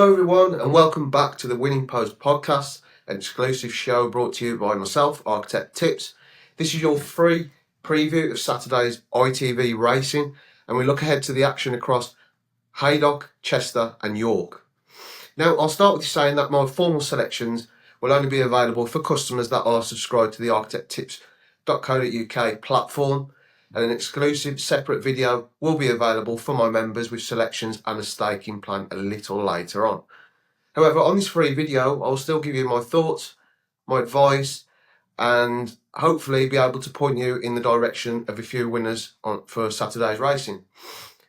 Hello everyone and welcome back to the Winning Post podcast, an exclusive show brought to you by myself, Architect Tips. This is your free preview of Saturday's ITV racing, and we look ahead to the action across Haydock, Chester and York. Now I'll start with saying that my formal selections will only be available for customers that are subscribed to the architecttips.co.uk platform, and an exclusive separate video will be available for my members with selections and a staking plan a little later on. However, on this free video, I'll still give you my thoughts, my advice, and hopefully be able to point you in the direction of a few winners for Saturday's racing.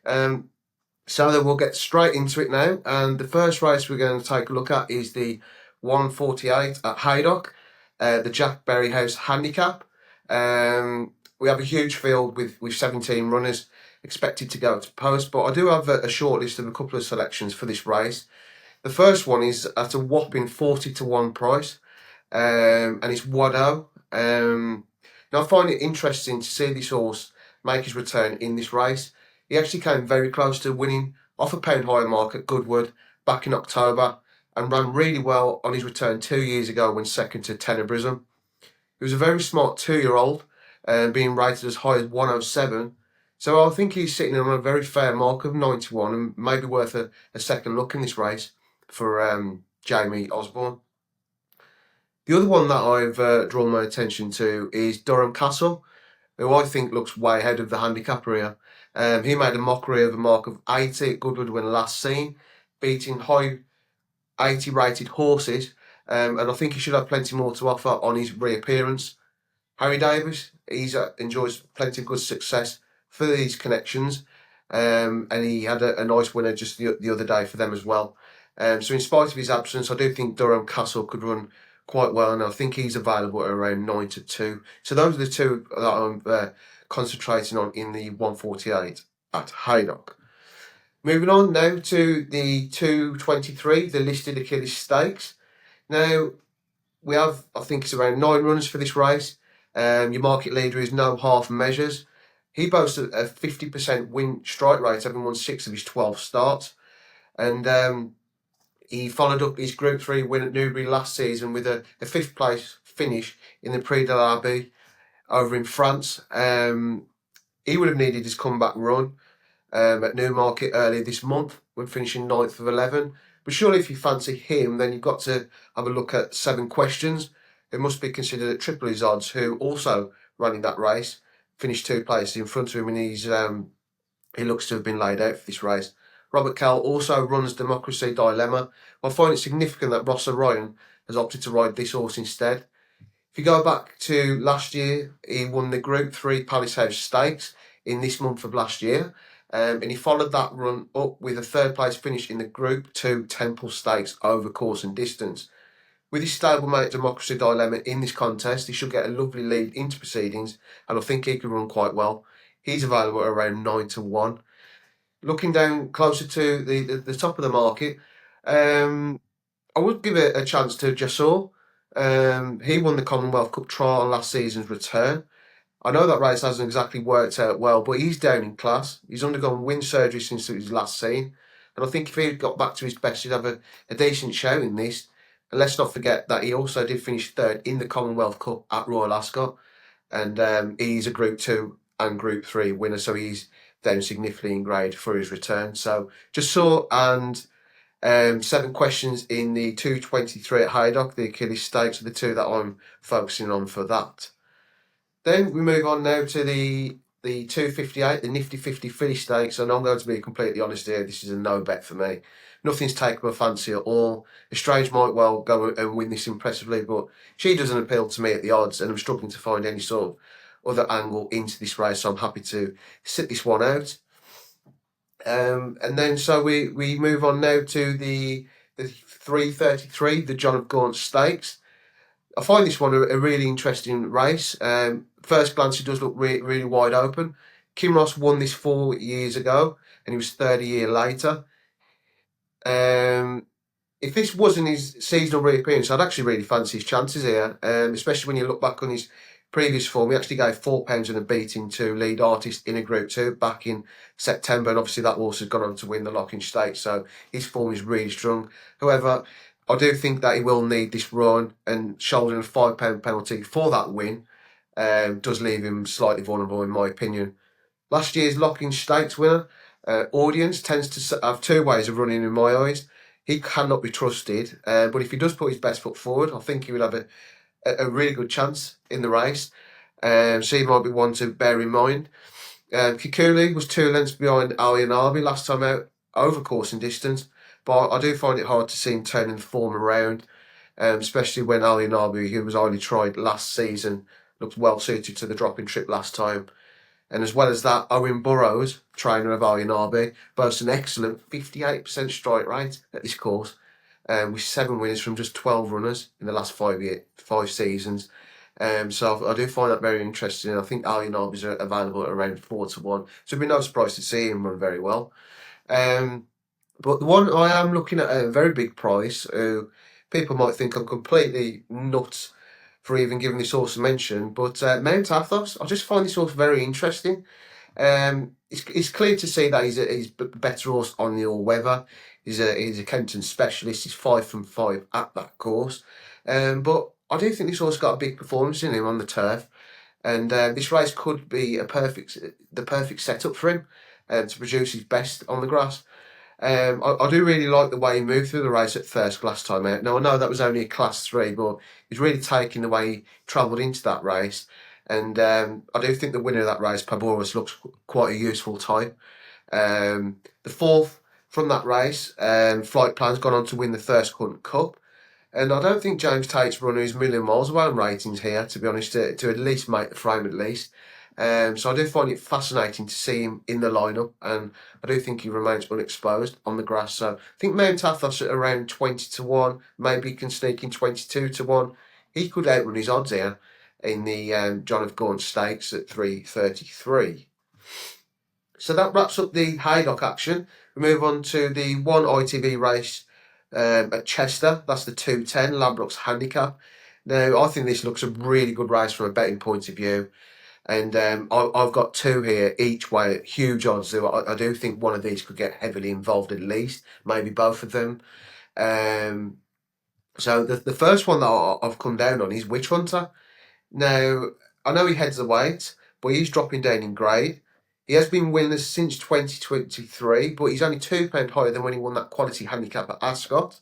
So then we'll get straight into it now, and the first race we're going to take a look at is the 148 at Haydock, the Jack Berryhouse Handicap. We have a huge field with 17 runners expected to go to post, but I do have a short list of a couple of selections for this race. The first one is at a whopping 40-1 price, and it's Wado. Now I find it interesting to see this horse make his return in this race. He actually came very close to winning off a pound higher mark at Goodwood back in October and ran really well on his return 2 years ago when second to Tenebrism. He was a very smart 2-year-old, being rated as high as 107. So I think he's sitting on a very fair mark of 91 and maybe worth a second look in this race for Jamie Osborne. The other one that I've drawn my attention to is Durham Castle, who I think looks way ahead of the handicapper here. He made a mockery of a mark of 80 at Goodwood when last seen, beating high 80 rated horses, and I think he should have plenty more to offer on his reappearance. Harry Davis, he enjoys plenty of good success for these connections, and he had a nice winner just the other day for them as well. So in spite of his absence, I do think Durham Castle could run quite well, and I think he's available at around 9-2. So those are the two that I'm concentrating on in the 148 at Haydock. Moving on now to the 223, the listed Achilles Stakes. Now we have, I think it's around 9 runners for this race. Your market leader is No Half Measures. He boasts a 50% win strike rate, having won 6 of his 12 starts. And he followed up his Group 3 win at Newbury last season with a 5th place finish in the Prix de l'Abbé over in France. He would have needed his comeback run at Newmarket earlier this month when finishing 9th of 11. But surely if you fancy him, then you've got to have a look at 7 Questions, who must be considered at triple his odds, who also running that race, finished 2 places in front of him, and he looks to have been laid out for this race. Robert Kell also runs Democracy Dilemma. I find it significant that Ross O'Ryan has opted to ride this horse instead. If you go back to last year, he won the Group 3 Palace House Stakes in this month of last year, and he followed that run up with a 3rd place finish in the Group 2 Temple Stakes over course and distance. With his stablemate Democracy Dilemma in this contest, he should get a lovely lead into proceedings, and I think he could run quite well. He's available at around 9-1. Looking down closer to the top of the market, I would give it a chance to Jasor. He won the Commonwealth Cup trial on last season's return. I know that race hasn't exactly worked out well, but he's down in class. He's undergone wind surgery since his last seen, and I think if he got back to his best, he'd have a decent show in this. And let's not forget that he also did finish 3rd in the Commonwealth Cup at Royal Ascot, and he's a Group 2 and Group 3 winner, so he's down significantly in grade for his return. So Jasor and 7 Questions in the 223 at Haydock, the Achilles Stakes, are the 2 that I'm focusing on for that. Then we move on now to the 258, the Nifty 50 Filly Stakes, and I'm going to be completely honest here, this is a no bet for me. Nothing's taken my fancy at all. Estrange might well go and win this impressively, but she doesn't appeal to me at the odds, and I'm struggling to find any sort of other angle into this race, so I'm happy to sit this one out. And then so we move on now to the 333, the John of Gaunt Stakes. I find this one a really interesting race. First glance, it does look really wide open. Kinross won this 4 years ago, and he was 3rd a year later. If this wasn't his seasonal reappearance, I'd actually really fancy his chances here, especially when you look back on his previous form, he actually gave £4 and a beating to lead artist in a Group 2 back in September, and obviously that horse has gone on to win the Locking Stakes, so his form is really strong. However, I do think that he will need this run, and shouldering a £5 penalty for that win does leave him slightly vulnerable, in my opinion. Last year's Locking Stakes winner, Audience, tends to have two ways of running in my eyes. He cannot be trusted, but if he does put his best foot forward, I think he would have a really good chance in the race. So he might be one to bear in mind. Kikuli was 2 lengths behind Ali and Arby last time out, over course and distance, but I do find it hard to see him turning the form around, especially when Ali and Arby, who was only tried last season, looked well suited to the dropping trip last time. And as well as that, Owen Burrows, trainer of Ali and Arby, boasts an excellent 58% strike rate at this course, with 7 winners from just 12 runners in the last 5 seasons. So I do find that very interesting. I think Ali and Arby's are available at around 4 to 1. So it'd be no surprise to see him run very well. But the one I am looking at a very big price, who people might think I'm completely nuts for even giving this horse a mention, but Mount Athos, I just find this horse very interesting. It's clear to see that he's a better horse on the all-weather. He's a Kenton specialist. He's 5 from 5 at that course. But I do think this horse got a big performance in him on the turf. And this race could be the perfect setup for him to produce his best on the grass. I do really like the way he moved through the race at Thirsk last time out. Now, I know that was only a Class 3, but he's really taking the way he travelled into that race. And I do think the winner of that race, Paboris, looks quite a useful type. The fourth from that race, Flight Plan's gone on to win the Thirsk Hunt Cup. And I don't think James Tate's runner is a million miles away on ratings here, to be honest, to at least make the frame at least. So I do find it fascinating to see him in the lineup, and I do think he remains unexposed on the grass. So I think Mount Athos at around 20 to 1, maybe he can sneak in 22 to 1. He could outrun his odds here in the John of Gaunt Stakes at 3:33. So that wraps up the Haydock action. We move on to the one ITV race at Chester. That's the 2:10 Ladbrokes Handicap. Now, I think this looks a really good race from a betting point of view. And I've got 2 here, each way at huge odds. So I do think one of these could get heavily involved at least, maybe both of them. So the first one that I've come down on is Witch Hunter. Now, I know he heads the weight, but he's dropping down in grade. He has been winless since 2023, but he's only £2 higher than when he won that quality handicap at Ascot.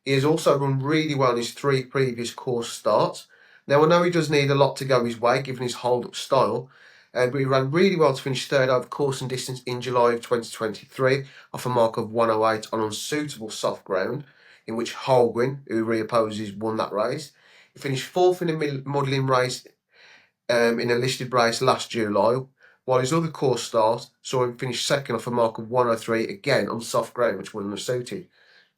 He has also run really well in his 3 previous course starts. Now, I know he does need a lot to go his way, given his hold-up style, but he ran really well to finish 3rd over course and distance in July of 2023, off a mark of 108 on unsuitable soft ground, in which Holguin, who reopposes, won that race. He finished 4th in a modelling race in a listed race last July, while his other course start saw him finish 2nd off a mark of 103, again on soft ground, which wasn't suited.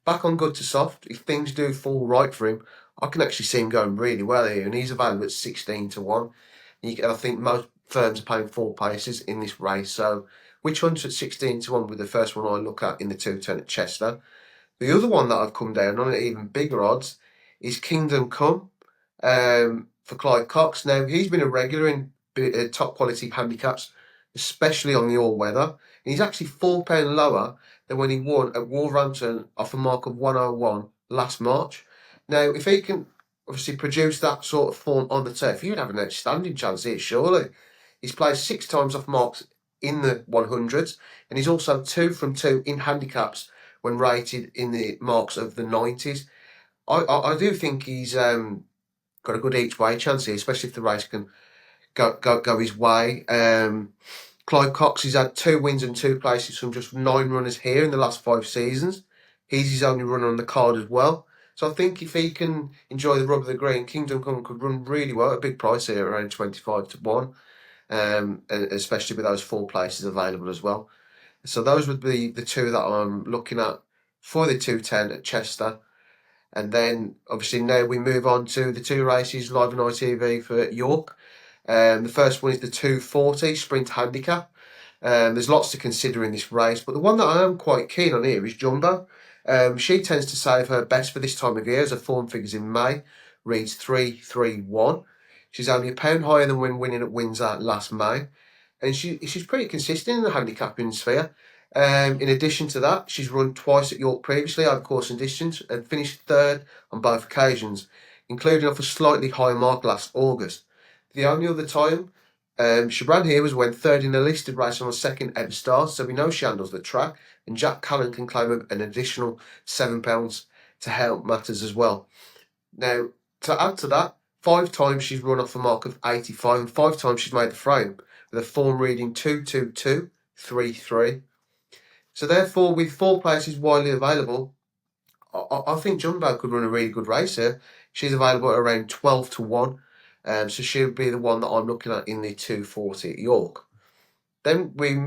Back on good to soft, if things do fall right for him, I can actually see him going really well here, and he's available at 16 to 1. I think most firms are paying 4 places in this race, so Witch Hunter at 16 to 1 with the first one I look at in the 2:10 at Chester. The other one that I've come down on at even bigger odds is Kingdom Come for Clive Cox. Now, he's been a regular in top quality handicaps, especially on the all-weather, and he's actually £4 lower than when he won at Wolverhampton off a mark of 101 last March. Now, if he can obviously produce that sort of form on the turf, he would have an outstanding chance here, surely. He's played 6 times off marks in the 100s, and he's also 2 from 2 in handicaps when rated in the marks of the 90s. I do think he's got a good each way chance here, especially if the race can go his way. Clive Cox has had 2 wins and 2 places from just 9 runners here in the last 5 seasons. He's his only runner on the card as well. So I think if he can enjoy the rub of the green, Kingdom Come could run really well at a big price here, around 25 to 1, and especially with those 4 places available as well. So those would be the 2 that I'm looking at for the 2:10 at Chester. And then obviously now we move on to the 2 races live on ITV for York. The first one is the 2:40 Sprint Handicap. There's lots to consider in this race, but the one that I am quite keen on here is Jumbo. She tends to save her best for this time of year, as her form figures in May reads 3-3-1. She's only a pound higher than when winning at Windsor last May, and she's pretty consistent in the handicapping sphere. In addition to that, she's run twice at York previously over course and distance and finished third on both occasions, including off a slightly higher mark last August. The only other time she ran here was when third in a listed race on a second ever start, so we know she handles the track, and Jack Callan can claim an additional £7 to help matters as well. Now, to add to that, 5 times she's run off a mark of 85, and 5 times she's made the frame with a form reading 222.33. So therefore, with 4 places widely available, I think Jumbo could run a really good race here. She's available at around 12 to 1. So she'll be the one that I'm looking at in the 240 at York. Then we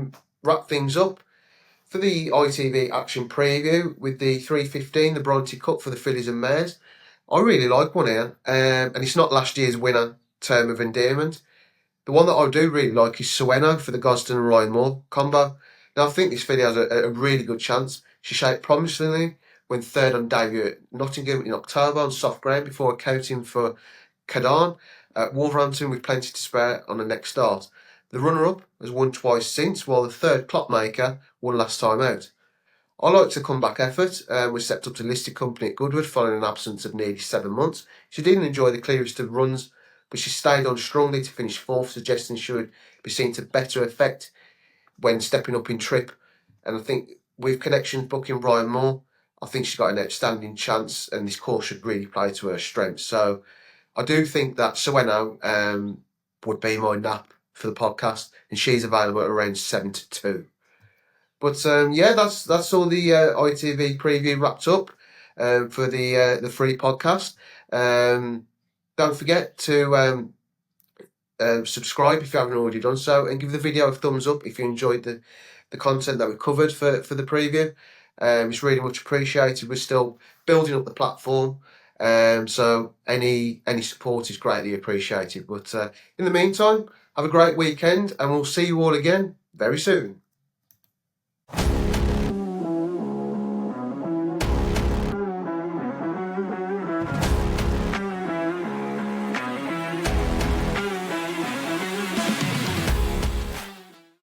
wrap things up for the ITV action preview with the 315, the Bronte Cup for the fillies and mares. I really like one here, and it's not last year's winner, Term of Endearment. The one that I do really like is Sueno for the Gosden and Ryan Moore combo. Now, I think this filly has a really good chance. She shaped promisingly when third on debut at Nottingham in October on soft ground before accounting for Cadan at Wolverhampton with plenty to spare on the next start. The runner-up has won twice since, while the third Clockmaker won last time out. I liked her comeback effort, was stepped up to listed company at Goodwood following an absence of nearly 7 months. She didn't enjoy the clearest of runs, but she stayed on strongly to finish 4th, suggesting she would be seen to better effect when stepping up in trip. And I think with connections booking Ryan Moore, I think she's got an outstanding chance, and this course should really play to her strengths. So I do think that Sueno would be my nap for the podcast, and she's available at around 7 to 2. But yeah, that's all the ITV preview wrapped up for the free podcast. Don't forget to subscribe if you haven't already done so, and give the video a thumbs up if you enjoyed the content that we covered for the preview. It's really much appreciated. We're still building up the platform, so any support is greatly appreciated. But in the meantime, have a great weekend, and we'll see you all again very soon.